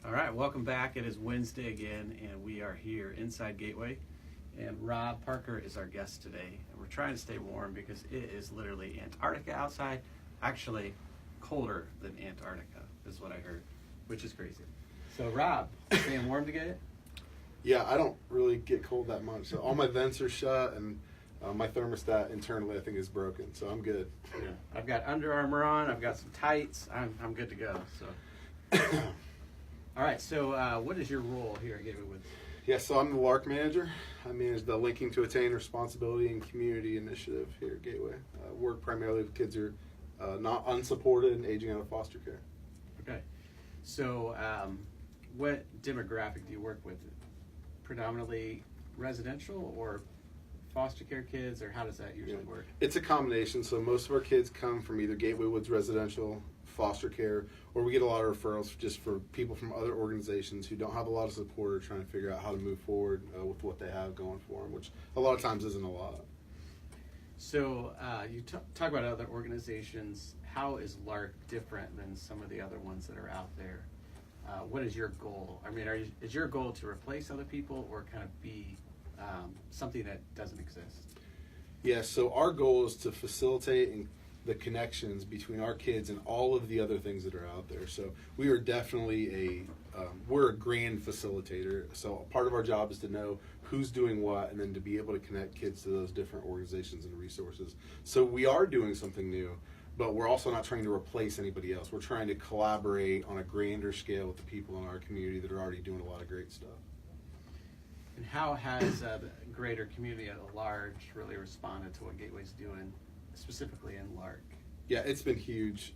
All right, welcome back. It is Wednesday again, and we are here inside Gateway. And Rob Parker is our guest today. And we're trying to stay warm because it is literally Antarctica outside. Actually, colder than Antarctica is what I heard, which is crazy. So, Rob, staying warm together? Yeah, I don't really get cold that much. So all my vents are shut, and my thermostat internally, I think, is broken. So I'm good. Yeah, I've got Under Armour on. I've got some tights. I'm good to go. So, all right. So, what is your role here at Gateway Woods? Yeah, so I'm the LARC manager. I manage the Linking to Attain Responsibility and Community Initiative here at Gateway. Work primarily with kids who are not unsupported and aging out of foster care. Okay. So, what demographic do you work with? Predominantly residential or foster care kids, or how does that usually work? It's a combination. So most of our kids come from either Gateway Woods residential, foster care, or we get a lot of referrals just for people from other organizations who don't have a lot of support or trying to figure out how to move forward with what they have going for them, which a lot of times isn't a lot. So you talk about other organizations. How is LARC different than some of the other ones that are out there? What is your goal? I mean, is your goal to replace other people or kind of be something that doesn't exist? Yeah, so our goal is to facilitate the connections between our kids and all of the other things that are out there. So we are definitely we're a grand facilitator. So part of our job is to know who's doing what and then to be able to connect kids to those different organizations and resources. So we are doing something new, but we're also not trying to replace anybody else. We're trying to collaborate on a grander scale with the people in our community that are already doing a lot of great stuff. And how has the greater community at large really responded to what Gateway's doing, specifically in LARC? Yeah, it's been huge.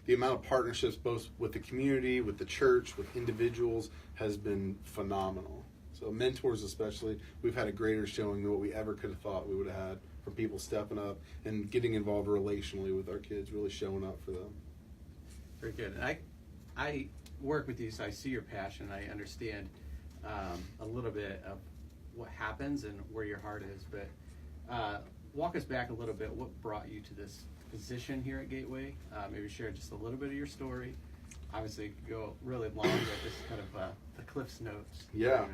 The amount of partnerships both with the community, with the church, with individuals has been phenomenal. So mentors especially, we've had a greater showing than what we ever could have thought we would have had from people stepping up and getting involved relationally with our kids, really showing up for them. Very good. And I work with you, so I see your passion. I understand a little bit of what happens and where your heart is, but walk us back a little bit. What brought you to this position here at Gateway? Maybe share just a little bit of your story. Obviously, it could go really long, but just kind of the Cliff's Notes. Yeah.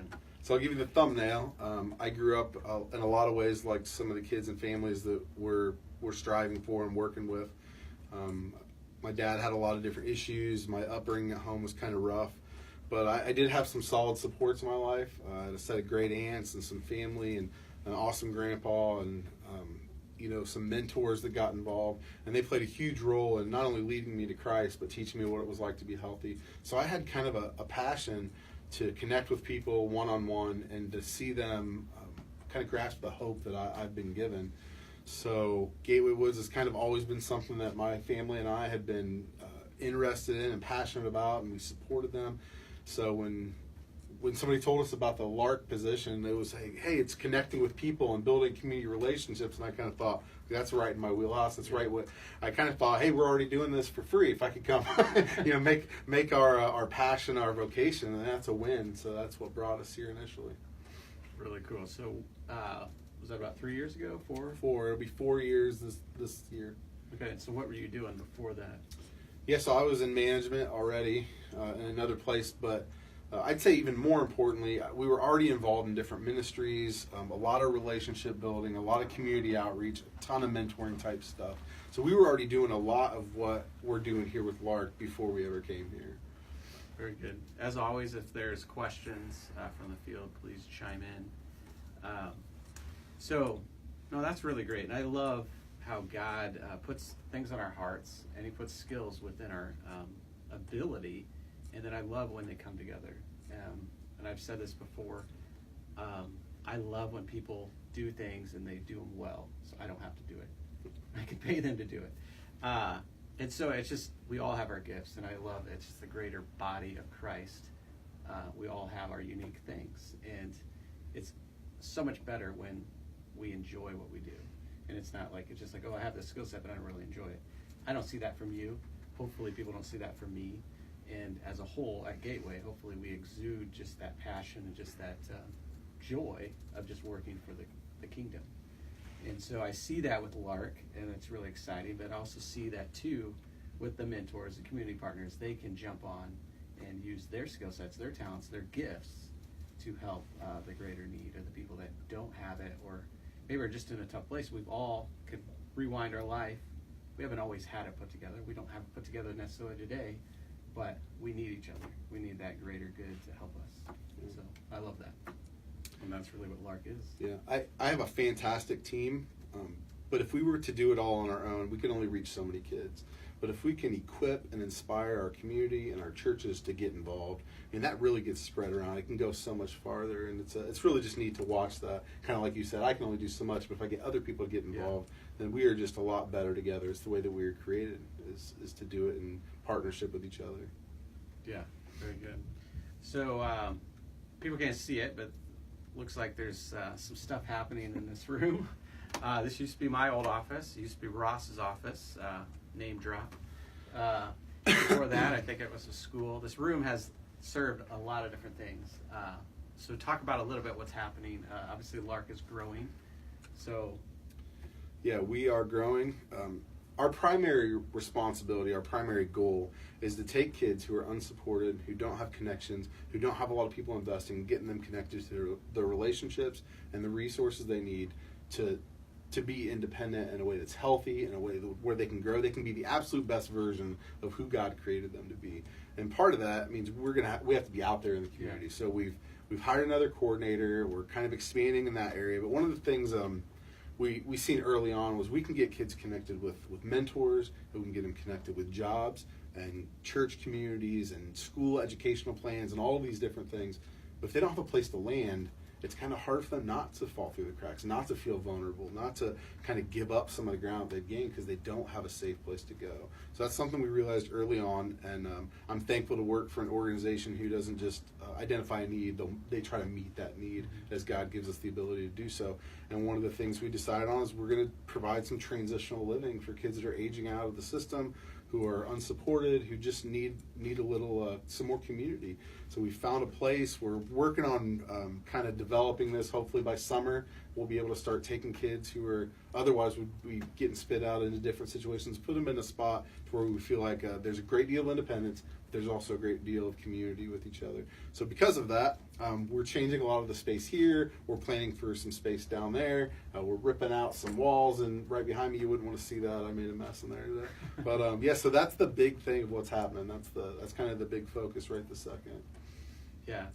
So I'll give you the thumbnail. I grew up in a lot of ways like some of the kids and families that we're striving for and working with. My dad had a lot of different issues. My upbringing at home was kind of rough. But I did have some solid supports in my life. I had a set of great aunts and some family and an awesome grandpa and some mentors that got involved. And they played a huge role in not only leading me to Christ, but teaching me what it was like to be healthy. So I had kind of a passion to connect with people one-on-one and to see them kind of grasp the hope that I've been given. So Gateway Woods has kind of always been something that my family and I had been interested in and passionate about, and we supported them. So when somebody told us about the LARC position, it was like, hey, it's connecting with people and building community relationships, and I kind of thought, that's right in my wheelhouse. That's right what I kind of thought, hey, we're already doing this for free. If I could come, make our passion our vocation, and that's a win. So that's what brought us here initially. Really cool. So was that about 3 years ago? 4? 4. It'll be 4 years this year. Okay. So what were you doing before that? Yeah, so I was in management already in another place, but I'd say even more importantly, we were already involved in different ministries, a lot of relationship building, a lot of community outreach, a ton of mentoring type stuff. So we were already doing a lot of what we're doing here with LARC before we ever came here. Very good. As always, if there's questions from the field, please chime in. No, that's really great. And I love how God puts things on our hearts, and he puts skills within our ability, and then I love when they come together. And I've said this before, I love when people do things and they do them well, so I don't have to do it. I can pay them to do it. And so it's just, we all have our gifts, and I love it. It's just the greater body of Christ. We all have our unique things, and it's so much better when we enjoy what we do. And it's not like, it's just like, oh, I have this skill set, but I don't really enjoy it. I don't see that from you. Hopefully people don't see that from me. And as a whole at Gateway, hopefully we exude just that passion and just that joy of just working for the kingdom. And so I see that with LARC, and it's really exciting, but I also see that too with the mentors, the community partners. They can jump on and use their skill sets, their talents, their gifts to help the greater need, or the people that don't have it, or maybe we're just in a tough place. We've all could rewind our life. We haven't always had it put together. We don't have it put together necessarily today, but we need each other. We need that greater good to help us. And so I love that. And that's really what LARC is. Yeah, I have a fantastic team, but if we were to do it all on our own, we can only reach so many kids. But if we can equip and inspire our community and our churches to get involved, and that really gets spread around, it can go so much farther. And it's really just neat to watch that. Kind of like you said, I can only do so much, but if I get other people to get involved, then we are just a lot better together. It's the way that we were created, is to do it in partnership with each other. Yeah, very good. So people can't see it, but looks like there's some stuff happening in this room. This used to be my old office. It used to be Ross's office. Name drop. Before that, I think it was a school. This room has served a lot of different things. So talk about a little bit what's happening. Obviously, LARC is growing. So, yeah, we are growing. Our primary responsibility, our primary goal, is to take kids who are unsupported, who don't have connections, who don't have a lot of people investing, getting them connected to their relationships and the resources they need to be independent in a way that's healthy, in a way where they can grow. They can be the absolute best version of who God created them to be. And part of that means we have to be out there in the community. Yeah. So we've hired another coordinator. We're kind of expanding in that area. But one of the things we seen early on was we can get kids connected with mentors, and we can get them connected with jobs and church communities and school educational plans and all of these different things. But if they don't have a place to land, it's kind of hard for them not to fall through the cracks, not to feel vulnerable, not to kind of give up some of the ground they've gained because they don't have a safe place to go. So that's something we realized early on, and I'm thankful to work for an organization who doesn't just identify a need, they try to meet that need as God gives us the ability to do so. And one of the things we decided on is we're going to provide some transitional living for kids that are aging out of the system, who are unsupported, who just need a little, some more community. So we found a place. We're working on kind of developing this. Hopefully by summer, we'll be able to start taking kids who are otherwise would be getting spit out into different situations, put them in a spot where we feel like there's a great deal of independence, but there's also a great deal of community with each other. So because of that, we're changing a lot of the space here. We're planning for some space down there. We're ripping out some walls, and right behind me, you wouldn't want to see that. I made a mess in there today. But yeah, so that's the big thing of what's happening. That's kind of the big focus right this second. Yeah.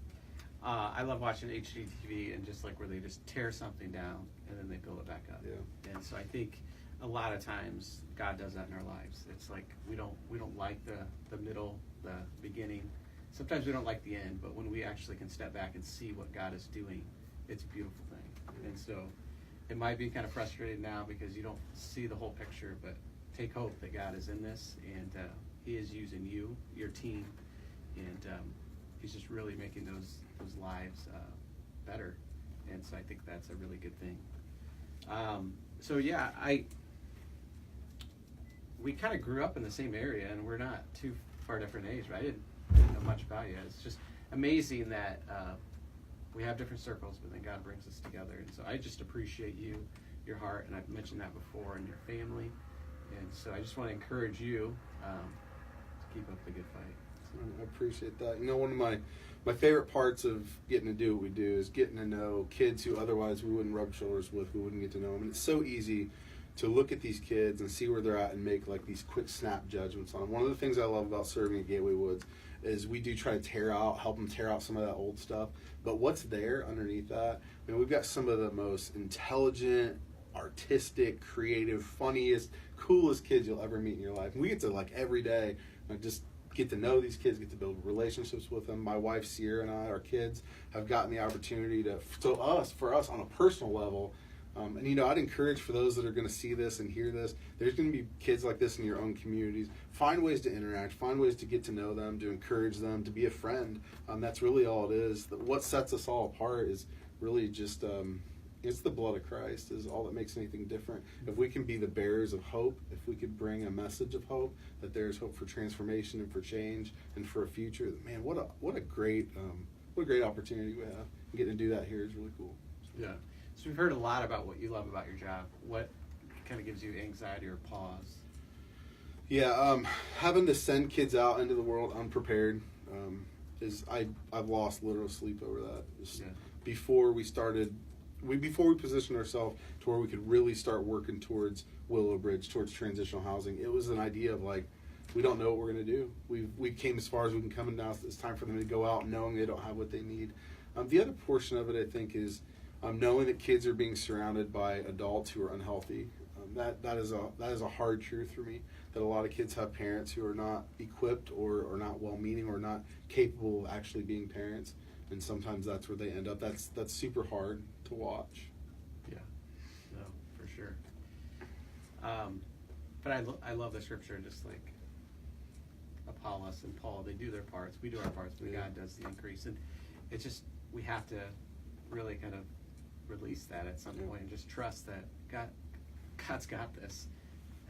I love watching HGTV and just like where they just tear something down and then they build it back up. Yeah. And so I think a lot of times God does that in our lives. It's like we don't like the middle, the beginning. Sometimes we don't like the end, but when we actually can step back and see what God is doing, it's a beautiful thing. And so it might be kind of frustrating now because you don't see the whole picture, but take hope that God is in this, and He is using you, your team, and He's just really making those lives better. And so I think that's a really good thing. So yeah, we kind of grew up in the same area, and we're not too far different age, right? I didn't know much about you. It's just amazing that we have different circles, but then God brings us together. And so I just appreciate you, your heart, and I've mentioned that before, and your family. And so I just want to encourage you to keep up the good fight. I appreciate that. You know, one of my favorite parts of getting to do what we do is getting to know kids who otherwise we wouldn't rub shoulders with, we wouldn't get to know them. And it's so easy to look at these kids and see where they're at and make like these quick snap judgments on them. One of the things I love about serving at Gateway Woods is we do try to help them tear out some of that old stuff. But what's there underneath that? I mean, we've got some of the most intelligent, artistic, creative, funniest, coolest kids you'll ever meet in your life. And we get to like every day just get to know these kids, get to build relationships with them. My wife Sierra and I, our kids, have gotten the opportunity for us on a personal level. And you know, I'd encourage for those that are going to see this and hear this, there's going to be kids like this in your own communities. Find ways to interact, find ways to get to know them, to encourage them, to be a friend. That's really all it is. What sets us all apart is really just it's the blood of Christ is all that makes anything different. If we can be the bearers of hope, if we could bring a message of hope, that there's hope for transformation and for change and for a future, man, what a great opportunity we have. Getting to do that here is really cool. Yeah. So we've heard a lot about what you love about your job. What kind of gives you anxiety or pause? Yeah, having to send kids out into the world unprepared. is I've lost literal sleep over that. Just Yeah. before we positioned ourselves to where we could really start working towards Willowbridge, towards transitional housing. It was an idea of like, we don't know what we're going to do. We came as far as we can come, and now it's time for them to go out knowing they don't have what they need. The other portion of it, I think, is knowing that kids are being surrounded by adults who are unhealthy. That is a hard truth for me, that a lot of kids have parents who are not equipped or not well-meaning or not capable of actually being parents, and sometimes that's where they end up. That's super hard to watch. Yeah, no, for sure. But I love the scripture, just like Apollos and Paul, they do their parts, we do our parts, but God does the increase. And it's just, we have to really kind of release that at some point and just trust that God's got this.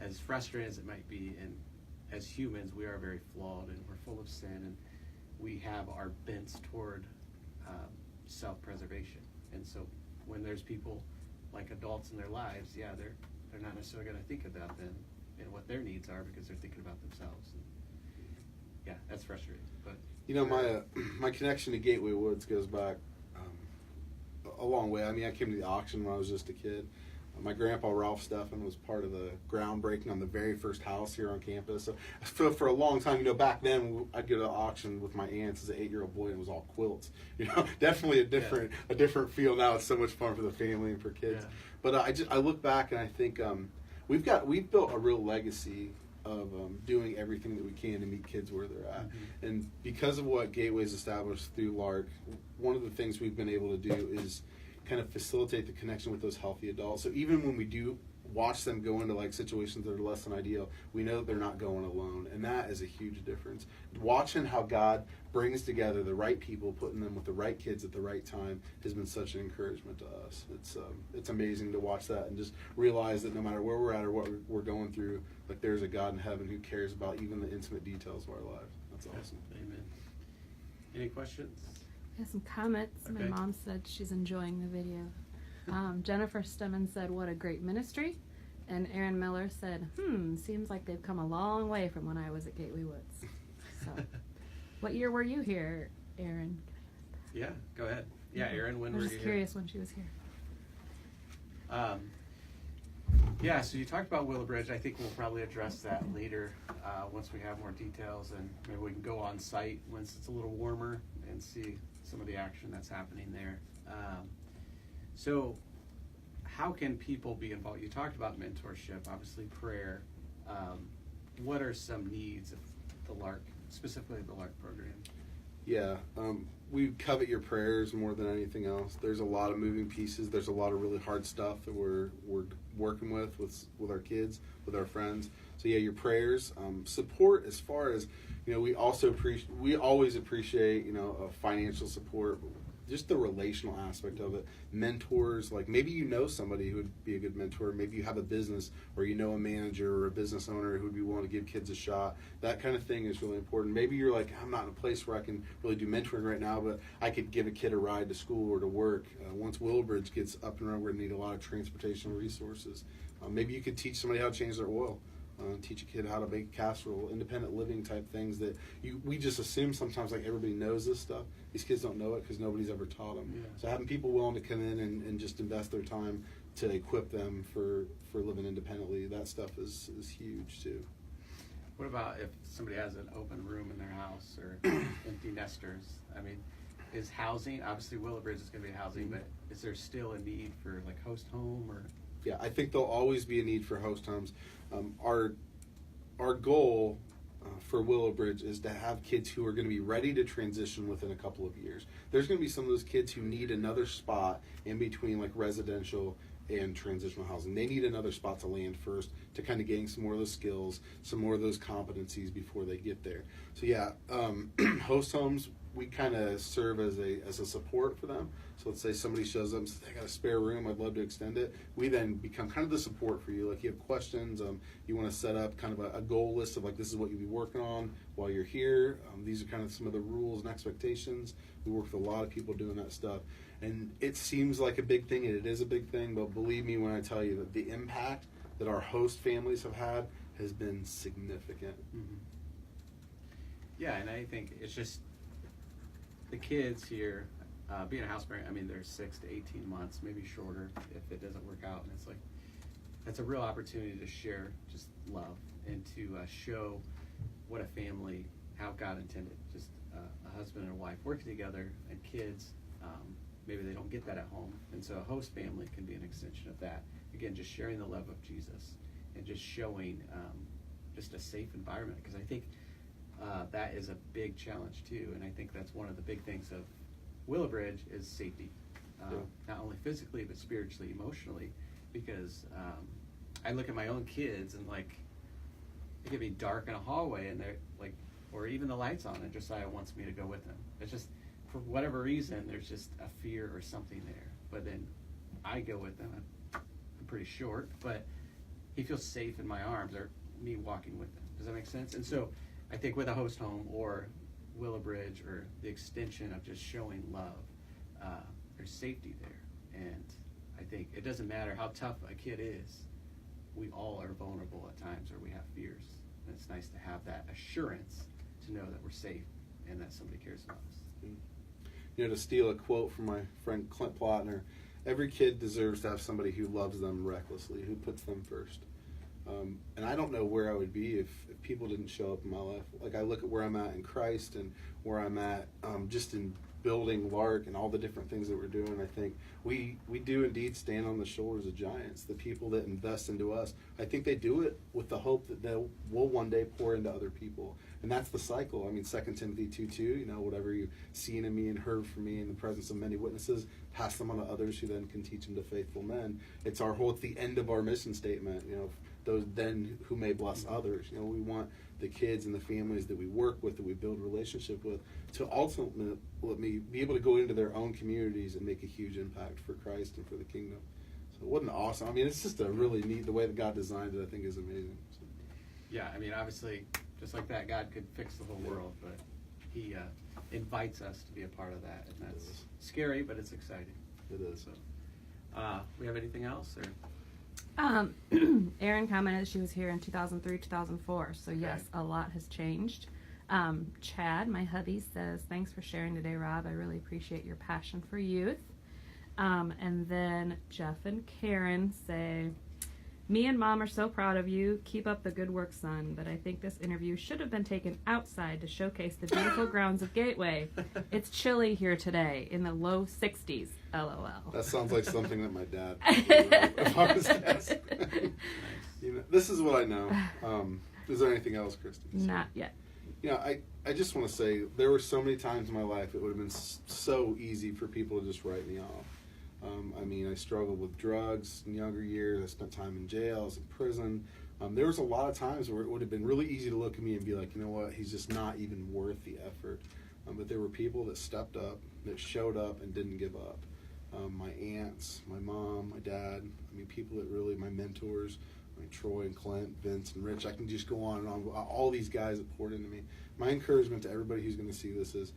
As frustrating as it might be, and as humans, we are very flawed and we're full of sin, and we have our bents toward self-preservation. And so when there's people like adults in their lives, they're not necessarily going to think about them and what their needs are, because they're thinking about themselves. And yeah, that's frustrating. But my connection to Gateway Woods goes back a long way. I mean, I came to the auction when I was just a kid. My grandpa, Ralph Steffen, was part of the groundbreaking on the very first house here on campus. So for a long time, back then, I'd go to the auction with my aunts as an 8-year-old boy, and it was all quilts. Definitely a different feel now. It's so much fun for the family and for kids. Yeah. But I look back and I think we've built a real legacy of doing everything that we can to meet kids where they're at. Mm-hmm. And because of what Gateway's established through LARC, one of the things we've been able to do is kind of facilitate the connection with those healthy adults. So even when we do watch them go into like situations that are less than ideal, we know that they're not going alone, and that is a huge difference. Watching how God brings together the right people, putting them with the right kids at the right time, has been such an encouragement to us. It's amazing to watch that and just realize that no matter where we're at or what we're going through, like there's a God in heaven who cares about even the intimate details of our lives. That's awesome. Amen. Any questions? I have some comments. Okay. My mom said she's enjoying the video. Jennifer Stemmen said, "What a great ministry." And Aaron Miller said, seems like they've come a long way from when I was at Gateway Woods. So, what year were you here, Aaron? Yeah, go ahead. Yeah, Aaron, when were you here? I was just curious when she was here. Yeah, so you talked about Willowbridge. I think we'll probably address that later once we have more details, and maybe we can go on site once it's a little warmer and see some of the action that's happening there. So how can people be involved? You talked about mentorship, obviously prayer. What are some needs of the LARC, specifically the LARC program? Yeah, we covet your prayers more than anything else. There's a lot of moving pieces. There's a lot of really hard stuff that we're working with our kids, with our friends. So yeah, your prayers, support as far as, we always appreciate, financial support, just the relational aspect of it. Mentors, like maybe somebody who would be a good mentor. Maybe you have a business, or a manager or a business owner who would be willing to give kids a shot. That kind of thing is really important. Maybe you're like, I'm not in a place where I can really do mentoring right now, but I could give a kid a ride to school or to work. Once Willowbridge gets up and running, we're going to need a lot of transportation resources. Maybe you could teach somebody how to change their oil. Teach a kid how to make a casserole, independent living type things that we just assume sometimes like everybody knows this stuff. These kids don't know it because nobody's ever taught them. Yeah. So having people willing to come in and just invest their time to equip them for living independently, that stuff is huge too. What about if somebody has an open room in their house or empty nesters? I mean, is housing, obviously Willowbridge is going to be housing, but is there still a need for like host home or? Yeah, I think there'll always be a need for host homes. Our goal for Willowbridge is to have kids who are going to be ready to transition within a couple of years. There's going to be some of those kids who need another spot in between like residential and transitional housing. They need another spot to land first to kind of gain some more of those skills, some more of those competencies before they get there. So yeah, host homes, we kind of serve as a support for them. So let's say somebody shows up and says, I got a spare room, I'd love to extend it. We then become kind of the support for you. Like you have questions, you want to set up kind of a goal list of like, this is what you'll be working on while you're here. These are kind of some of the rules and expectations. We work with a lot of people doing that stuff. And it seems like a big thing, and it is a big thing, but believe me when I tell you that the impact that our host families have had has been significant. Mm-hmm. Yeah, and I think it's just the kids here, being a house parent, I mean, they're 6 to 18 months, maybe shorter if it doesn't work out. And it's like, that's a real opportunity to share just love and to show what a family, how God intended, just a husband and a wife working together, and kids, maybe they don't get that at home. And so a host family can be an extension of that. Again, just sharing the love of Jesus and just showing just a safe environment, because I think that is a big challenge too. And I think that's one of the big things of Willowbridge is safety, not only physically but spiritually, emotionally, because I look at my own kids and like it could be dark in a hallway and they're like, or even the lights on, and Josiah wants me to go with him. It's just for whatever reason there's just a fear or something there. But then I go with them. I'm pretty short, but he feels safe in my arms or me walking with him. Does that make sense? And so I think with a host home or Willowbridge or the extension of just showing love, there's safety there. And I think it doesn't matter how tough a kid is, we all are vulnerable at times or we have fears. And it's nice to have that assurance to know that we're safe and that somebody cares about us. You know, to steal a quote from my friend Clint Plotner, every kid deserves to have somebody who loves them recklessly, who puts them first. And I don't know where I would be if people didn't show up in my life. Like, I look at where I'm at in Christ and where I'm at just in building LARC and all the different things that we're doing. I think we do indeed stand on the shoulders of giants, the people that invest into us. I think they do it with the hope that they will one day pour into other people. And that's the cycle. I mean, 2 Timothy 2:2, you know, whatever you've seen in me and heard from me in the presence of many witnesses, pass them on to others who then can teach them to faithful men. It's the end of our mission statement, you know, those then who may bless others. You know, we want the kids and the families that we work with, that we build relationship with, to ultimately be able to go into their own communities and make a huge impact for Christ and for the kingdom. So what an awesome, I mean, it's just a really neat, the way that God designed it, I think is amazing. So. Yeah, I mean, obviously, just like that, God could fix the whole world, but he invites us to be a part of that, and that's scary, but it's exciting. It is. So, we have anything else? Or? Erin commented she was here in 2003, 2004, so yes, a lot has changed. Chad, my hubby, says, thanks for sharing today, Rob. I really appreciate your passion for youth. And then Jeff and Karen say, me and Mom are so proud of you. Keep up the good work, son. But I think this interview should have been taken outside to showcase the beautiful grounds of Gateway. It's chilly here today, in the low 60s. LOL. That sounds like something that my dad would do if I was asked. You know, this is what I know. Is there anything else, Kristen? Not yet. You know, I just want to say there were so many times in my life it would have been so easy for people to just write me off. I mean, I struggled with drugs in younger years. I spent time in jail. I was in prison. There was a lot of times where it would have been really easy to look at me and be like, you know what, he's just not even worth the effort. But there were people that stepped up, that showed up and didn't give up. My aunts, my mom, my dad, I mean, people that really, my mentors, like Troy and Clint, Vince and Rich, I can just go on and on. All these guys that poured into me. My encouragement to everybody who's going to see this is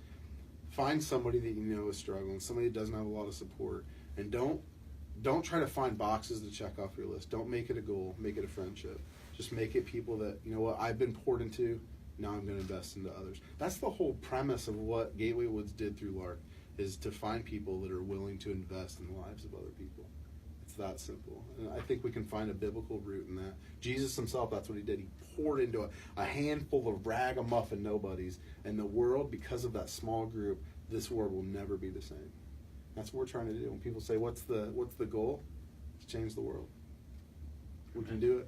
find somebody that you know is struggling, somebody that doesn't have a lot of support. And don't try to find boxes to check off your list. Don't make it a goal. Make it a friendship. Just make it people that, you know what, I've been poured into, now I'm going to invest into others. That's the whole premise of what Gateway Woods did through LARC, is to find people that are willing to invest in the lives of other people. It's that simple. And I think we can find a biblical root in that. Jesus himself, that's what he did. He poured into a handful of ragamuffin nobodies. And the world, because of that small group, this world will never be the same. That's what we're trying to do. When people say, what's the goal? It's change the world. We can do it.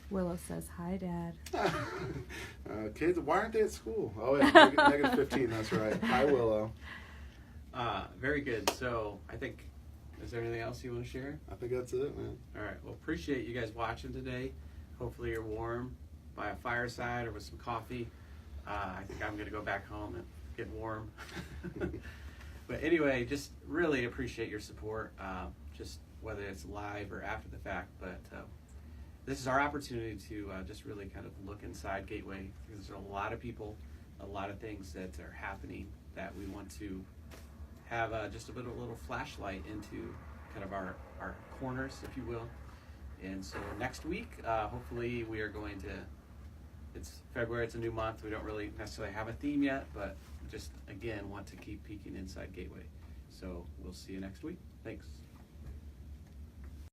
Willow says, hi, Dad. Kids, why aren't they at school? Oh, yeah, negative 15, that's right. Hi, Willow. Very good. So, I think, is there anything else you want to share? I think that's it, man. All right. Well, appreciate you guys watching today. Hopefully you're warm by a fireside or with some coffee. I think I'm going to go back home and get warm. But anyway, just really appreciate your support, just whether it's live or after the fact. But this is our opportunity to just really kind of look inside Gateway, because there's a lot of people, a lot of things that are happening that we want to have just a little flashlight into kind of our corners, if you will. And so next week, hopefully we are going to it's February, it's a new month. We don't really necessarily have a theme yet, but just, again, want to keep peeking inside Gateway. So we'll see you next week. Thanks.